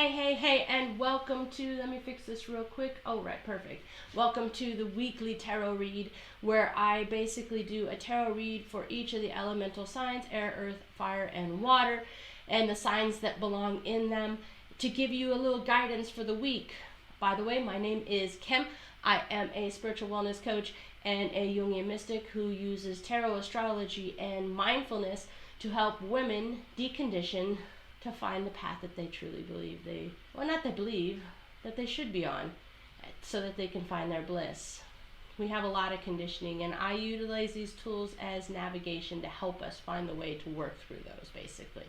Hey, and welcome to, let me fix this real quick. Oh, right, perfect. Welcome to the weekly tarot read, where I basically do a tarot read for each of the elemental signs, air, earth, fire, and water, and the signs that belong in them, to give you a little guidance for the week. By the way, my name is Kim. I am a spiritual wellness coach and a Jungian mystic who uses tarot, astrology, and mindfulness to help women decondition to find the path that they truly believe that they should be on, so that they can find their bliss. We have a lot of conditioning, and I utilize these tools as navigation to help us find the way to work through those, basically.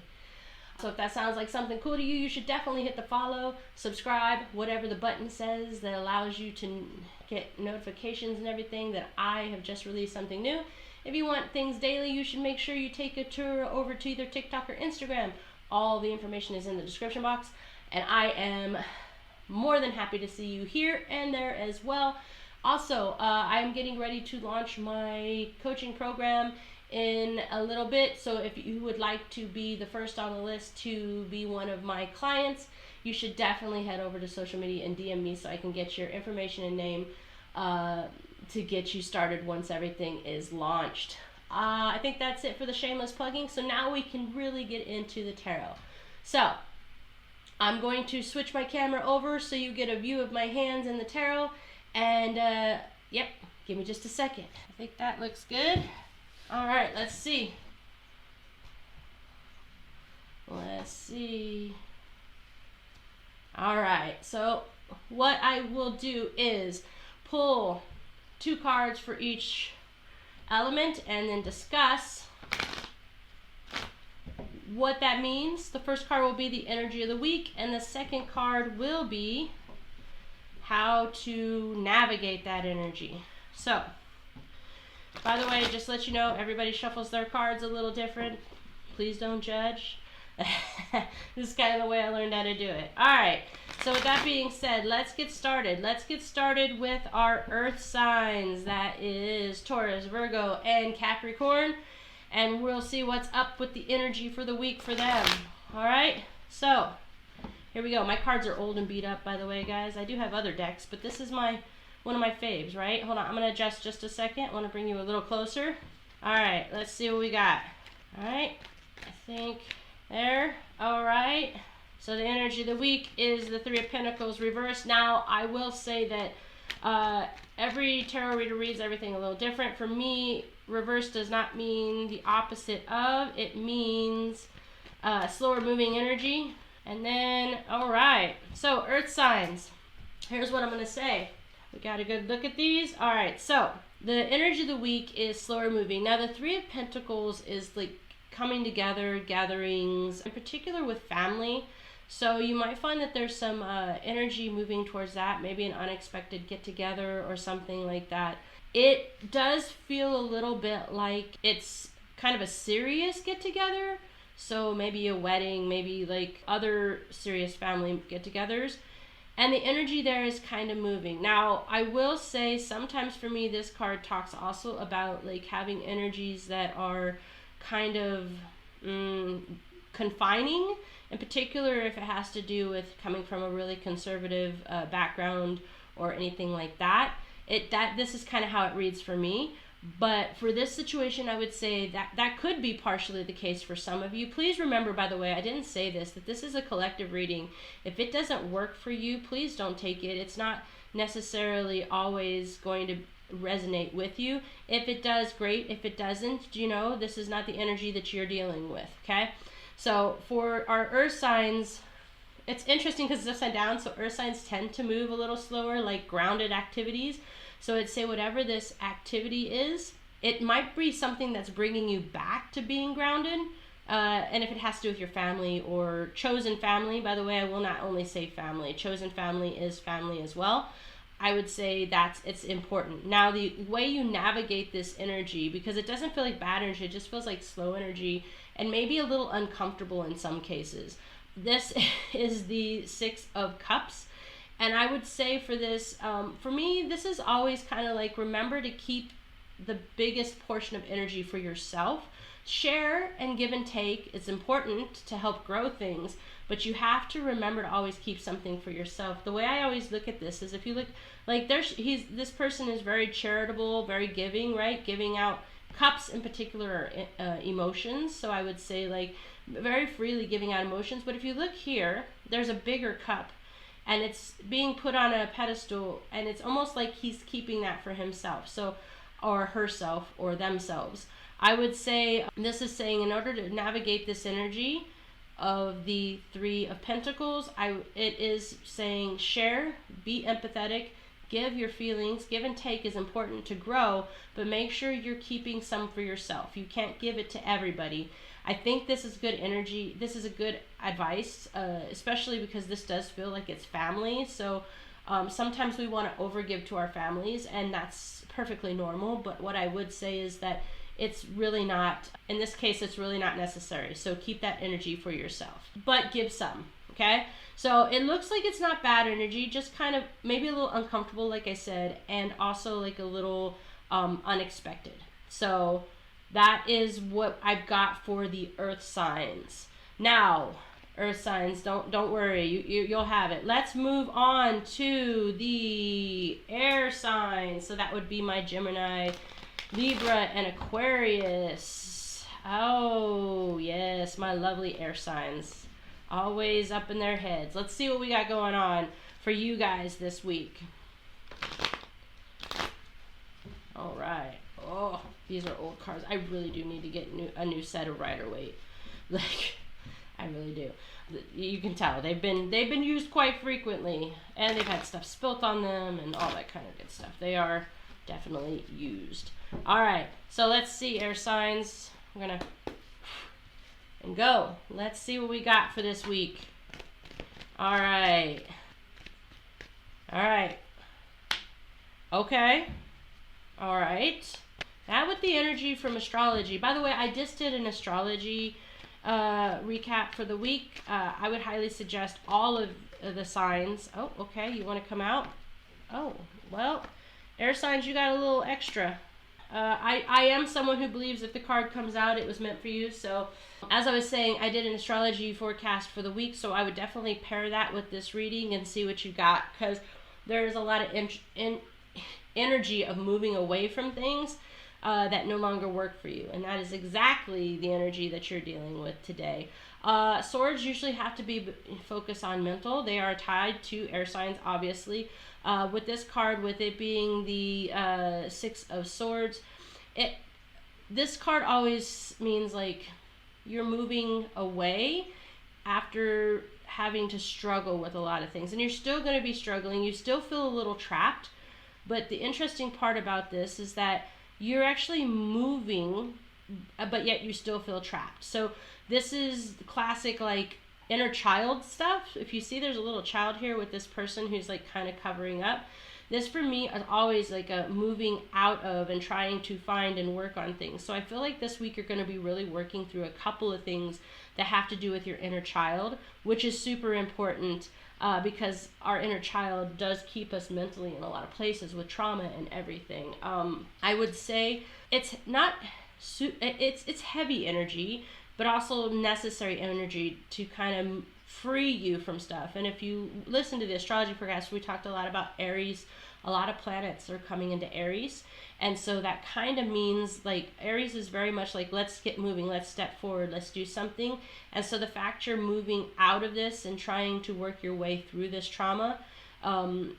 So if that sounds like something cool to you, you should definitely hit the follow, subscribe, whatever the button says that allows you to get notifications and everything that I have just released something new. If you want things daily, you should make sure you take a tour over to either TikTok or Instagram. All the information is in the description box, and I am more than happy to see you here and there as well. Also, I am getting ready to launch my coaching program in a little bit, so if you would like to be the first on the list to be one of my clients, you should definitely head over to social media and DM me so I can get your information and name to get you started once everything is launched. I think that's it for the shameless plugging. So now we can really get into the tarot. So I'm going to switch my camera over so you get a view of my hands in the tarot. And yep, give me just a second. I think that looks good. All right, let's see. All right, so what I will do is pull 2 cards for each element and then discuss what that means. The first card will be the energy of the week, and the second card will be how to navigate that energy. So, by the way, just to let you know, everybody shuffles their cards a little different. Please don't judge. This is kind of the way I learned how to do it. All right, so with that being said, let's get started. Let's get started with our earth signs. That is Taurus, Virgo, and Capricorn. And we'll see what's up with the energy for the week for them. All right, so here we go. My cards are old and beat up, by the way, guys. I do have other decks, but this is one of my faves, right? Hold on, I'm going to adjust just a second. I want to bring you a little closer. All right, let's see what we got. All right, I think there. All right. So the energy of the week is the 3 of Pentacles reversed. Now, I will say that every tarot reader reads everything a little different. For me, reverse does not mean the opposite of. It means slower moving energy. And then, all right. So earth signs. Here's what I'm going to say. We got a good look at these. All right. So the energy of the week is slower moving. Now, the 3 of Pentacles is like coming together, gatherings, in particular with family. So you might find that there's some energy moving towards that, maybe an unexpected get-together or something like that. It does feel a little bit like it's kind of a serious get-together. So maybe a wedding, maybe like other serious family get-togethers. And the energy there is kind of moving. Now, I will say sometimes for me, this card talks also about like having energies that are kind of confining, in particular if it has to do with coming from a really conservative background or anything like that. This is kind of how it reads for me. But for this situation, I would say that could be partially the case for some of you. Please remember, by the way, I didn't say this, that this is a collective reading. If it doesn't work for you, please don't take it. It's not necessarily always going to resonate with you. If it does, great. If it doesn't, this is not the energy that you're dealing with, okay? So for our earth signs, it's interesting because it's upside down, so earth signs tend to move a little slower, like grounded activities. So I'd say whatever this activity is, it might be something that's bringing you back to being grounded. And if it has to do with your family or chosen family, by the way, I will not only say family. Chosen family is family as well. I would say it's important. Now, the way you navigate this energy, because it doesn't feel like bad energy, it just feels like slow energy and maybe a little uncomfortable in some cases. This is the 6 of Cups. And I would say for this, for me, this is always kind of like, remember to keep the biggest portion of energy for yourself. share and give and take is important to help grow things, but you have to remember to always keep something for yourself. The way I always look at this is, if you look, like, this person is very charitable, very giving, right? Giving out cups in particular are emotions. So I would say, like, very freely giving out emotions. But if you look here, there's a bigger cup, and it's being put on a pedestal, and it's almost like he's keeping that for himself, so, or herself, or themselves. I would say this is saying, in order to navigate this energy of the Three of Pentacles, it is saying share, be empathetic, give your feelings. Give and take is important to grow, but make sure you're keeping some for yourself. You can't give it to everybody. I think this is good energy. This is a good advice, especially because this does feel like it's family. So sometimes we want to overgive to our families, and that's perfectly normal. But what I would say is that it's really not, in this case, it's really not necessary. So keep that energy for yourself, but give some, okay? So it looks like it's not bad energy, just kind of maybe a little uncomfortable, like I said, and also like a little unexpected. So that is what I've got for the earth signs. Now, earth signs, don't worry, you'll have it. Let's move on to the air signs. So that would be my Gemini, Libra, and Aquarius. Oh, yes, my lovely air signs. Always up in their heads. Let's see what we got going on for you guys this week. All right. Oh, these are old cards. I really do need to get a new set of Rider-Waite. Like, I really do. You can tell they've been used quite frequently, and they've had stuff spilt on them and all that kind of good stuff. They are definitely used. All right. So let's see, air signs. I'm gonna and go. Let's see what we got for this week. All right. All right. Okay. All right. That with the energy from astrology. By the way, I just did an astrology recap for the week. I would highly suggest all of the signs. Oh, okay. You want to come out? Oh, well, air signs, you got a little extra. I am someone who believes if the card comes out, it was meant for you. So as I was saying, I did an astrology forecast for the week, so I would definitely pair that with this reading and see what you got, because there's a lot of energy of moving away from things that no longer work for you, and that is exactly the energy that you're dealing with today. Swords usually have to be focused on mental. They are tied to air signs, obviously. With this card, with it being the Six of Swords, this card always means like you're moving away after having to struggle with a lot of things, and you're still going to be struggling. You still feel a little trapped, but the interesting part about this is that you're actually moving, but yet you still feel trapped. So this is classic, like, inner child stuff. If you see, there's a little child here with this person who's like kind of covering up. This for me is always like a moving out of and trying to find and work on things. So I feel like this week you're going to be really working through a couple of things that have to do with your inner child, which is super important because our inner child does keep us mentally in a lot of places with trauma and everything. I would say it's not, it's heavy energy, but also necessary energy to kind of free you from stuff. And if you listen to the astrology forecast, we talked a lot about Aries. A lot of planets are coming into Aries. And so that kind of means, like, Aries is very much like, let's get moving, let's step forward, let's do something. And so the fact you're moving out of this and trying to work your way through this trauma and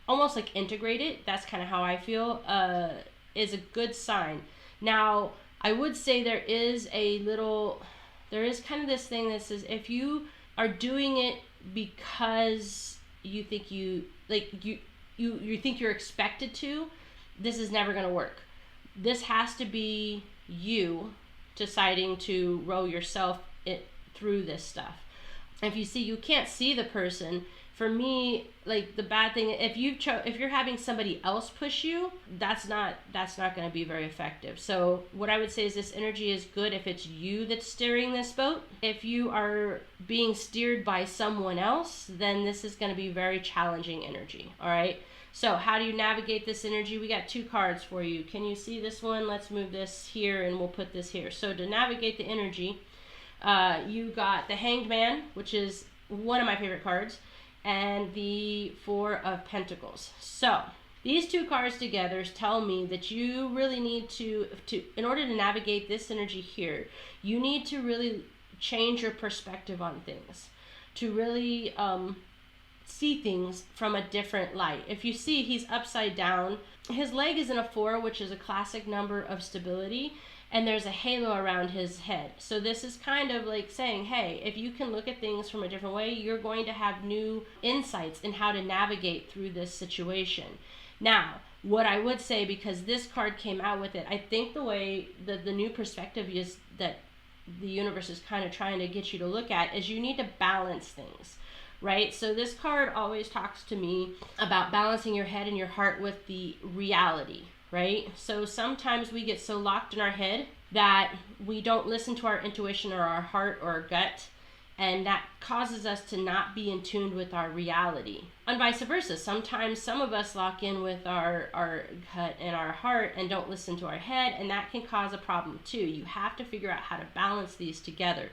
almost like integrate it, that's kind of how I feel, is a good sign. Now, I would say there is kind of this thing that says, if you are doing it because you think you think you're expected to, this is never going to work. This has to be you deciding to row yourself through this stuff. If you see, you can't see the person. For me, like the bad thing, if you're having somebody else push you, that's not going to be very effective. So what I would say is this energy is good if it's you that's steering this boat. If you are being steered by someone else, then this is going to be very challenging energy. All right. So how do you navigate this energy? We got 2 cards for you. Can you see this one? Let's move this here and we'll put this here. So to navigate the energy, you got the Hanged Man, which is one of my favorite cards, and the 4 of Pentacles. So these 2 cards together tell me that you really need to in order to navigate this energy here, you need to really change your perspective on things, to really see things from a different light. If you see, he's upside down. His leg is in a 4, which is a classic number of stability, and there's a halo around his head. So this is kind of like saying, hey, if you can look at things from a different way, you're going to have new insights in how to navigate through this situation. Now, what I would say, because this card came out with it, I think the way the new perspective is that the universe is kind of trying to get you to look at is you need to balance things. Right? So this card always talks to me about balancing your head and your heart with the reality, right? So sometimes we get so locked in our head that we don't listen to our intuition or our heart or our gut, and that causes us to not be in tune with our reality. And vice versa. Sometimes some of us lock in with our gut and our heart and don't listen to our head, and that can cause a problem too. You have to figure out how to balance these together.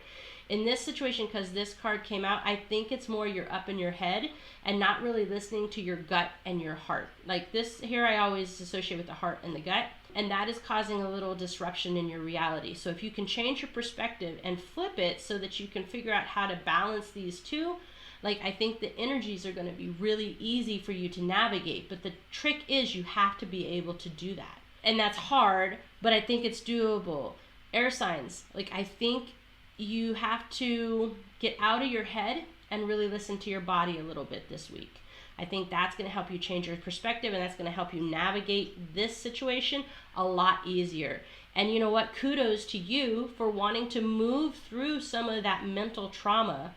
In this situation, because this card came out, I think it's more you're up in your head and not really listening to your gut and your heart. Like this here, I always associate with the heart and the gut, and that is causing a little disruption in your reality. So if you can change your perspective and flip it so that you can figure out how to balance these two, like I think the energies are going to be really easy for you to navigate. But the trick is you have to be able to do that. And that's hard, but I think it's doable. Air signs, like I think you have to get out of your head and really listen to your body a little bit this week. I think that's going to help you change your perspective, and that's going to help you navigate this situation a lot easier. And you know what? Kudos to you for wanting to move through some of that mental trauma,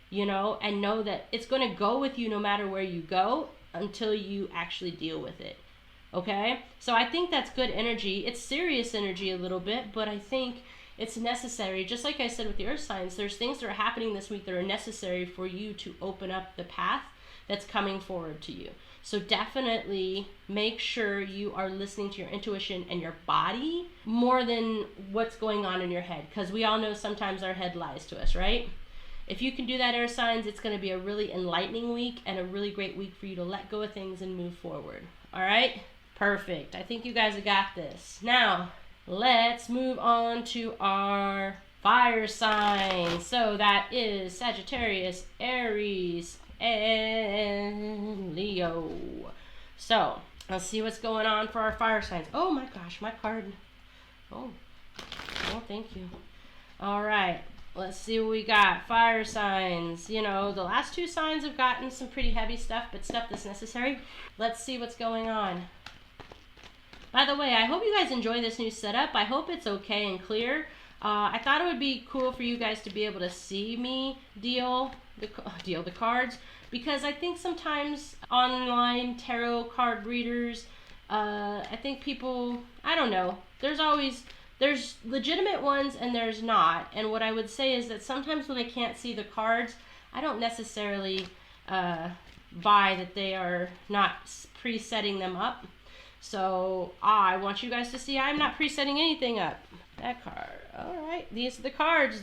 you know, and know that it's going to go with you no matter where you go until you actually deal with it. Okay? So I think that's good energy. It's serious energy a little bit, but I think it's necessary. Just like I said with the earth signs, there's things that are happening this week that are necessary for you to open up the path that's coming forward to you. So definitely make sure you are listening to your intuition and your body more than what's going on in your head, because we all know sometimes our head lies to us, right? If you can do that, air signs, it's going to be a really enlightening week and a really great week for you to let go of things and move forward. All right? Perfect. I think you guys have got this. Now, let's move on to our fire signs. So that is Sagittarius, Aries, and Leo. So let's see what's going on for our fire signs. Oh my gosh, my card. Oh, thank you. All right, let's see what we got. Fire signs. You know, the last 2 signs have gotten some pretty heavy stuff, but stuff that's necessary. Let's see what's going on. By the way, I hope you guys enjoy this new setup. I hope it's okay and clear. I thought it would be cool for you guys to be able to see me deal the cards, because I think sometimes online tarot card readers, I think people, I don't know, there's legitimate ones and there's not. And what I would say is that sometimes when I can't see the cards, I don't necessarily buy that they are not pre-setting them up. So I want you guys to see I'm not presetting anything up. That card. All right. These are the cards.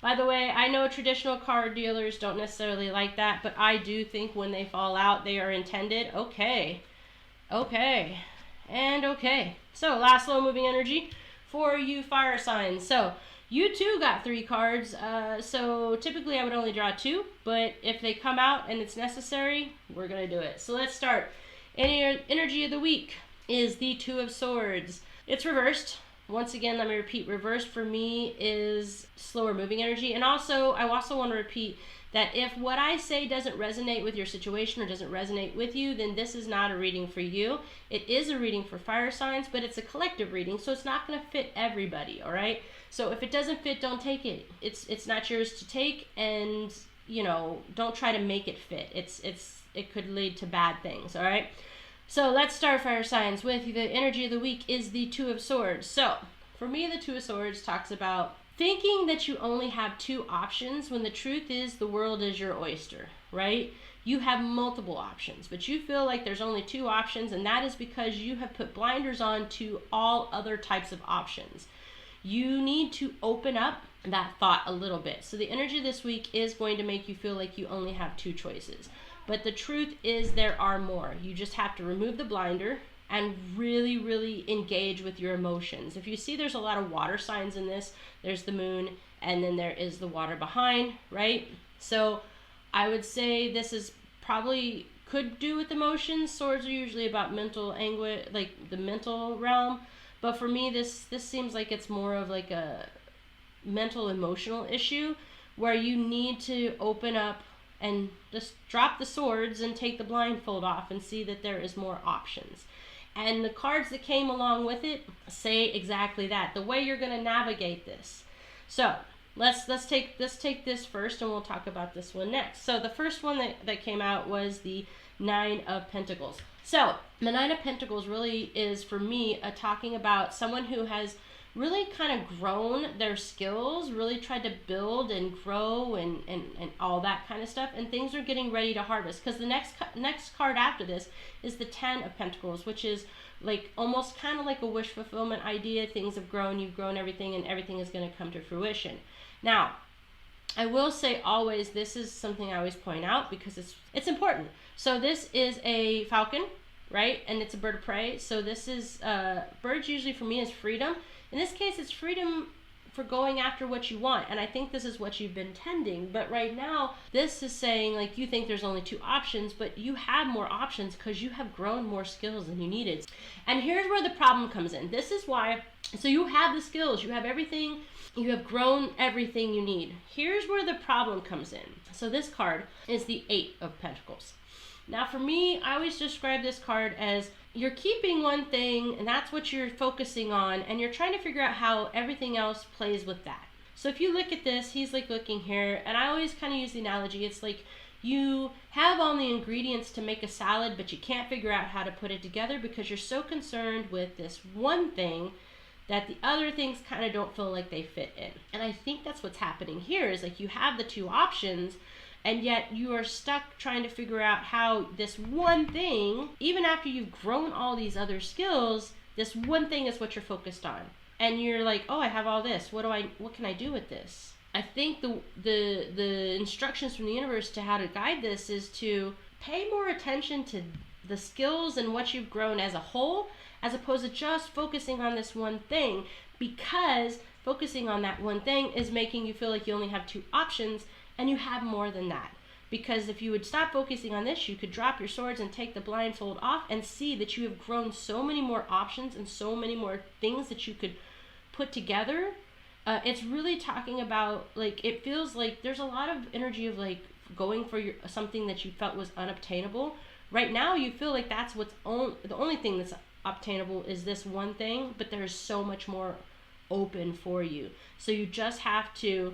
By the way, I know traditional card dealers don't necessarily like that, but I do think when they fall out, they are intended. Okay. Okay. And okay. So last slow moving energy for you fire signs. So you too got 3 cards. So typically I would only draw 2, but if they come out and it's necessary, we're going to do it. So let's start. Energy of the week is the 2 of Swords. It's reversed. Once again, let me repeat, reversed for me is slower moving energy. And also, I also want to repeat that if what I say doesn't resonate with your situation or doesn't resonate with you, then this is not a reading for you. It is a reading for fire signs, but it's a collective reading, so it's not going to fit everybody, all right? So if it doesn't fit, don't take it. It's not yours to take, and you know, don't try to make it fit. It could lead to bad things, all right? So let's start fire signs with the energy of the week is the Two of Swords. So for me, the Two of Swords talks about thinking that you only have two options when the truth is the world is your oyster, right? You have multiple options, but you feel like there's only two options, and that is because you have put blinders on to all other types of options. You need to open up that thought a little bit. So the energy this week is going to make you feel like you only have two choices. But the truth is there are more. You just have to remove the blinder and really, really engage with your emotions. If you see there's a lot of water signs in this, there's the moon, and then there is the water behind, right? So I would say this is probably could do with emotions. Swords are usually about mental anguish, like the mental realm. But for me, this seems like it's more of like a mental emotional issue where you need to open up and just drop the swords and take the blindfold off and see that there is more options. And the cards that came along with it say exactly that, the way you're going to navigate this. So let's take this first, and we'll talk about this one next. So the first one that came out was the Nine of Pentacles. So the Nine of Pentacles really is, for me, talking about someone who has really kind of grown their skills, really tried to build and grow and all that kind of stuff, and things are getting ready to harvest. Because the next card after this is the Ten of Pentacles, which is like almost kind of like a wish fulfillment idea. Things have grown, you've grown everything, and everything is going to come to fruition. Now, I will say always, this is something I always point out because it's important. So this is a falcon, right? And it's a bird of prey. So this is, birds usually for me is freedom. In this case, it's freedom for going after what you want. And I think this is what you've been tending. But right now, this is saying like you think there's only two options, but you have more options because you have grown more skills than you needed. And here's where the problem comes in. This is why, so you have the skills, you have everything, you have grown everything you need. Here's where the problem comes in. So this card is the Eight of Pentacles. Now for me, I always describe this card as you're keeping one thing and that's what you're focusing on, and you're trying to figure out how everything else plays with that. So if you look at this, he's like looking here, and I always kind of use the analogy, it's like you have all the ingredients to make a salad, but you can't figure out how to put it together because you're so concerned with this one thing that the other things kind of don't feel like they fit in. And I think that's what's happening here is like you have the two options, and yet you are stuck trying to figure out how this one thing, even after you've grown all these other skills, this one thing is what you're focused on. And you're like, oh, I have all this. What can I do with this? I think the instructions from the universe to how to guide this is to pay more attention to the skills and what you've grown as a whole, as opposed to just focusing on this one thing, because focusing on that one thing is making you feel like you only have two options, and you have more than that. Because if you would stop focusing on this, you could drop your swords and take the blindfold off and see that you have grown so many more options and so many more things that you could put together. It's really talking about, like, it feels like there's a lot of energy of like going for something that you felt was unobtainable. Right now you feel like that's the only thing that's obtainable is this one thing, but there's so much more open for you. So you just have to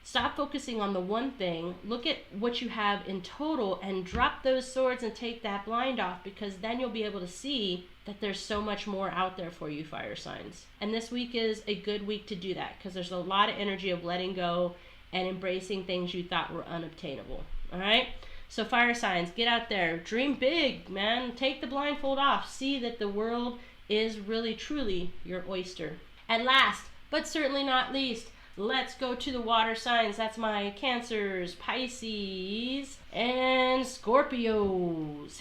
stop focusing on the one thing, look at what you have in total, and drop those swords and take that blind off, because then you'll be able to see that there's so much more out there for you, fire signs. And this week is a good week to do that, because there's a lot of energy of letting go and embracing things you thought were unobtainable. All right? So fire signs, get out there. Dream big, man. Take the blindfold off. See that the world is really, truly your oyster. And last, but certainly not least, let's go to the water signs. That's my Cancers, Pisces, and Scorpios.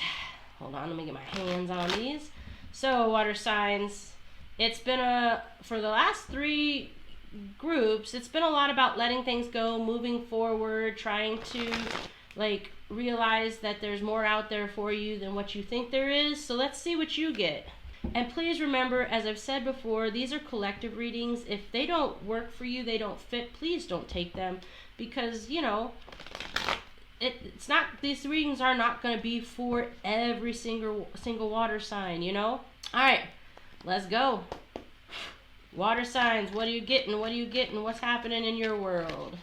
Hold on, let me get my hands on these. So, water signs, it's been for the last three groups, it's been a lot about letting things go, moving forward, trying to like realize that there's more out there for you than what you think there is. So let's see what you get. And please remember, as I've said before, these are collective readings. If they don't work for you, they don't fit, please don't take them, because, you know, it's not, these readings are not going to be for every single water sign, you know? All right, let's go. Water signs, what are you getting? What are you getting? What's happening in your world?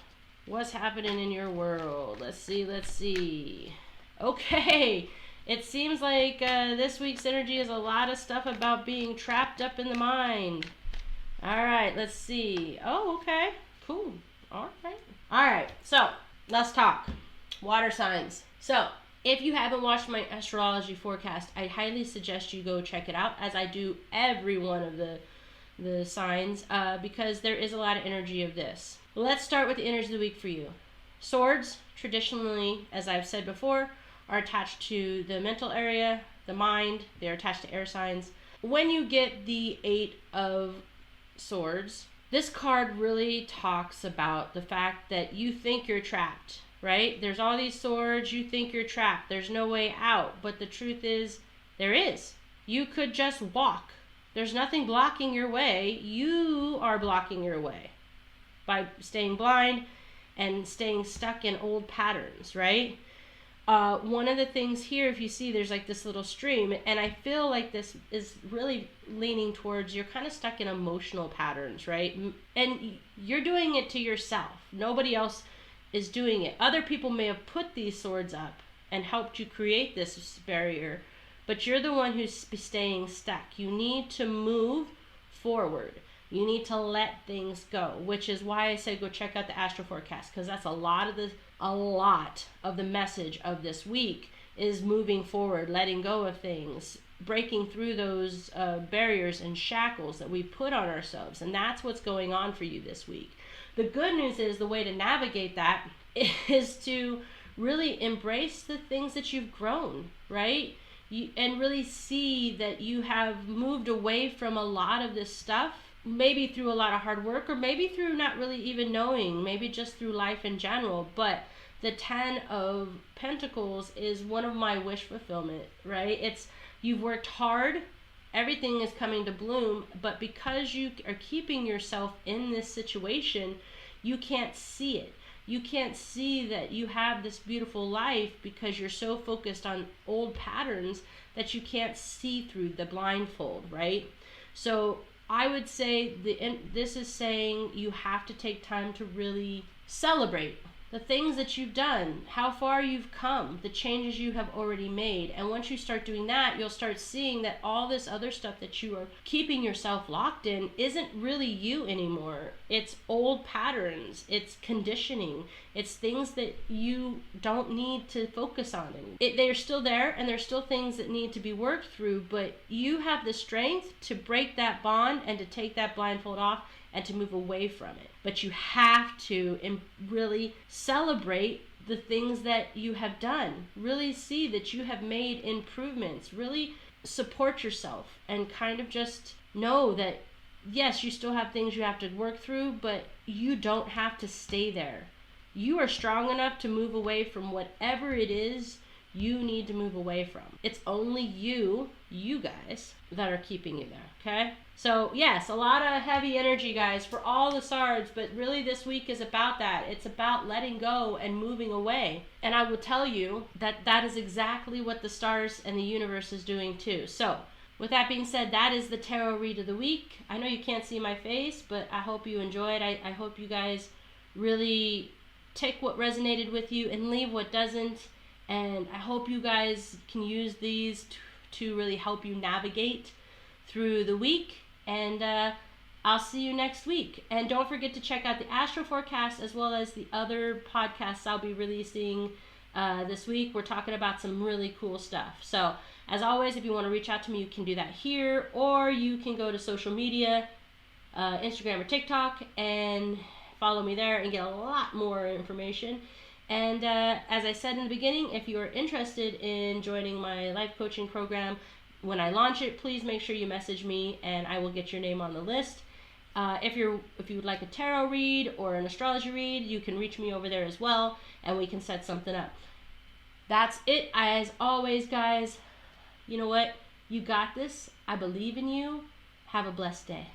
What's happening in your world? Let's see. Okay. It seems like this week's energy is a lot of stuff about being trapped up in the mind. All right, let's see. Oh, okay. Cool. All right. All right. So, let's talk. Water signs. So, if you haven't watched my astrology forecast, I highly suggest you go check it out, as I do every one of the signs, because there is a lot of energy of this. Let's start with the energy of the week for you. Swords, traditionally, as I've said before, are attached to the mental area, the mind. They're attached to air signs. When you get the Eight of Swords, this card really talks about the fact that you think you're trapped, right? There's all these swords, you think you're trapped. There's no way out. But the truth is, there is. You could just walk. There's nothing blocking your way. You are blocking your way by staying blind and staying stuck in old patterns, right? One of the things here, if you see, there's like this little stream, and I feel like this is really leaning towards you're kind of stuck in emotional patterns, right? And you're doing it to yourself. Nobody else is doing it. Other people may have put these swords up and helped you create this barrier, but you're the one who's staying stuck. You need to move forward. You need to let things go, which is why I said go check out the astro forecast, because that's a lot of the message of this week is moving forward, letting go of things, breaking through those barriers and shackles that we put on ourselves. And that's what's going on for you this week. The good news is the way to navigate that is to really embrace the things that you've grown, right? And really see that you have moved away from a lot of this stuff, maybe through a lot of hard work, or maybe through not really even knowing, maybe just through life in general. But the 10 of Pentacles is one of my wish fulfillment, right? It's you've worked hard, everything is coming to bloom, but because you are keeping yourself in this situation, you can't see it. You can't see that you have this beautiful life because you're so focused on old patterns that you can't see through the blindfold, right? So I would say this is saying you have to take time to really celebrate the things that you've done, how far you've come, the changes you have already made. And once you start doing that, you'll start seeing that all this other stuff that you are keeping yourself locked in isn't really you anymore. It's old patterns, it's conditioning, it's things that you don't need to focus on. They're still there, and there's still things that need to be worked through, but you have the strength to break that bond and to take that blindfold off and to move away from it. But you have to really celebrate the things that you have done. Really see that you have made improvements. Really support yourself and kind of just know that, yes, you still have things you have to work through, but you don't have to stay there. You are strong enough to move away from whatever it is you need to move away from. It's only you guys, that are keeping you there, okay? So yes, a lot of heavy energy, guys, for all the SARDs, but really this week is about that. It's about letting go and moving away. And I will tell you that that is exactly what the stars and the universe is doing too. So with that being said, that is the tarot read of the week. I know you can't see my face, but I hope you enjoyed. I hope you guys really take what resonated with you and leave what doesn't. And I hope you guys can use these to really help you navigate through the week. And I'll see you next week. And don't forget to check out the astro forecast as well as the other podcasts I'll be releasing this week. We're talking about some really cool stuff. So as always, if you want to reach out to me, you can do that here, or you can go to social media, Instagram or TikTok, and follow me there and get a lot more information. And as I said in the beginning, if you are interested in joining my life coaching program, when I launch it, please make sure you message me and I will get your name on the list. If you would like a tarot read or an astrology read, you can reach me over there as well, and we can set something up. That's it. As always, guys, you know what? You got this. I believe in you. Have a blessed day.